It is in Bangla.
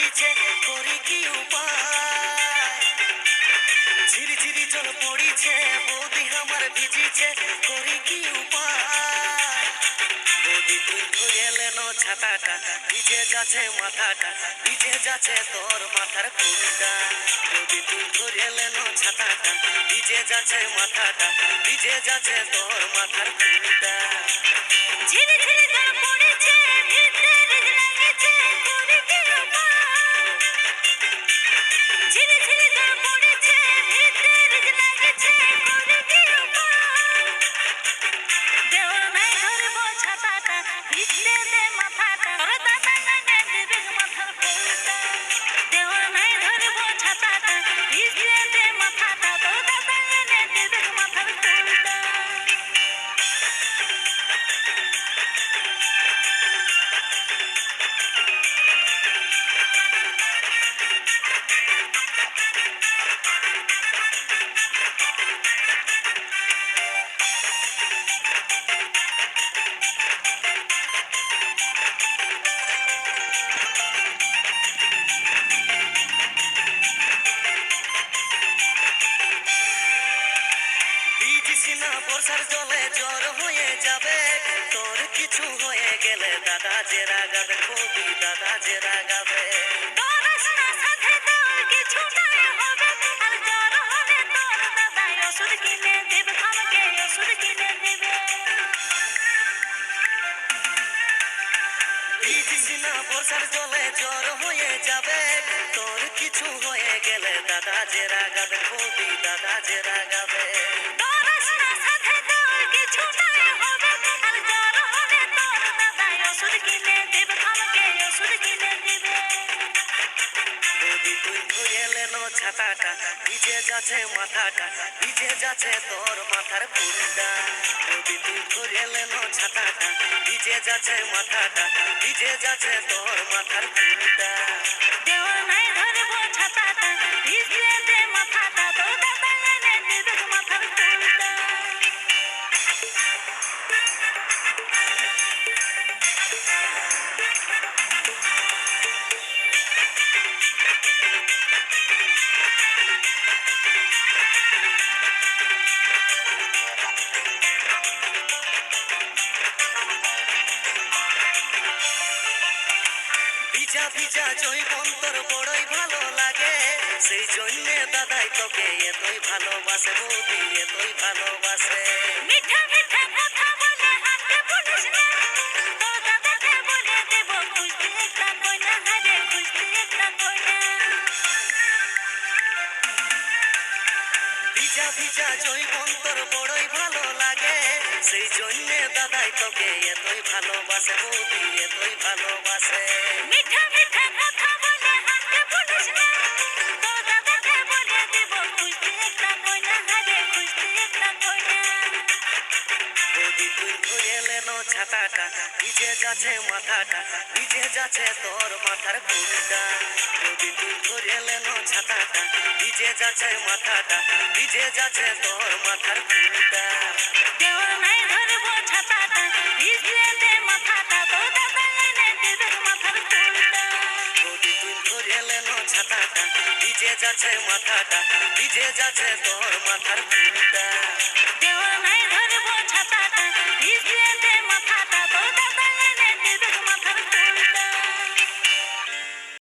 পড়িছে করি কি উপায় ঝিরিঝিরি জল পড়িছে বৌদি আমার ভিজিছে করি কি উপায় বৌদি তুই ধরে এলেন ছাতাটা ভিজে যাচ্ছে মাথাটা ভিজে যাচ্ছে তোর মাথার ফুলটা বৌদি তুই ধরে এলেন ছাতাটা ভিজে যাচ্ছে মাথাটা ভিজে যাচ্ছে তোর মাথার ফুলটা ঝিরি ঝিরি জল পড়েছে ভিজতে ভিজ লাগেছে করি কি উপায় ঝিরি ঝিরি জল পড়েছে ভিজতে ভিজ লাগেছে করি কি উপায় দেওয়ার নাই ধরবো ছাতাটা ভিজতে দে মাথাটা তোর দাদা এনে দেবে মাথার ফুলটা দেওয়ার নাই ধরবো ছাতাটা ভিজতে দে মাথাটা তোর দাদা এনে দেবে মাথার ফুলটা ভিজিসিনা বর্ষার জলে জ্বর হয়ে যাবে তোর কিছু হয়ে গেলে দাদা যে রাগাবে কবি দাদা যে রাগাবে পড়াশোনা সাথে তোর কিছু নাই হবে আর জ্বর হলে তোর দাদাই ওষুধ কিনে দেবে আমাকে ওষুধ কিনে দেবে ভিজিসিনা বর্ষার জলে জ্বর হয়ে যাবে তোর কিছু হয়ে গেলে দাদা যে রাগাবে কবি দাদা যে রাগাবে পড়াশোনা সাথে তোর কিছু নাই হবে আর জ্বর হলে তোর দাদাই ওষুধ কিনে দেবে আমাকে ওষুধ কিনে দেবে বৌদি তুই ধরে এলেন ছাতাটা ভিজে যাচ্ছে মাথাটা ভিজে যাচ্ছে তোর মাথার ফুলটা বৌদি তুই ধরে এলেন ছাতাটা ভিজে যাচ্ছে মাথাটা ভিজে যাচ্ছে তোর মাথার ফুলটা দেওয়ার নাই ধরবো ছাতাটা ভিজতে দে মাথাটা তোর দাদা এনে দেবে মাথার ফুলটা ভিজা ভিজা জৈবন তোর বড়ই ভালো লাগে সেই জন্যে দাদাই তোকে এতই ভালোবাসে বৌদি এতই ভালোবাসে মিঠা মিঠা কথা বলে হাতে বলিস না তোর দাদাকে বলে দেব খুঁজতে একটা কইনা হারে খুঁজতে একটা কইনা ভিজা ভিজা জৈবন তোর বড়ই ভালো লাগে সেই জন্যে দাদাই তোকে এতই ভালোবাসে বৌদি এতই ভালোবাসে মিঠা মিঠা কথা বলে হাতে বলিস না তোর দাদাকে বলে দেব খুঁজতে একটা কইনা হারে খুঁজতে একটা কইনা বৌদি তুই ধরে এলেন ছাতাটা ভিজে যাচ্ছে মাথাটা ভিজে যাচ্ছে তোর মাথার ফুলটা বৌদি তুই ধরে এলেন ছাতাটা ভিজে যাচ্ছে মাথাটা ভিজে যাচ্ছে তোর মাথার ফুলটা দেওয়ার নাই ধরবো ছাতাটা ভিজতে দে মাথাটা তোর দাদা এনে দেবে মাথার ফুলটা বৌদি তুই ধরে এলেন ছাতাটা ভিজে যাচ্ছে মাথাটা ভিজে যাচ্ছে তোর মাথার ফুলটা দেওয়ার নাই ধরবো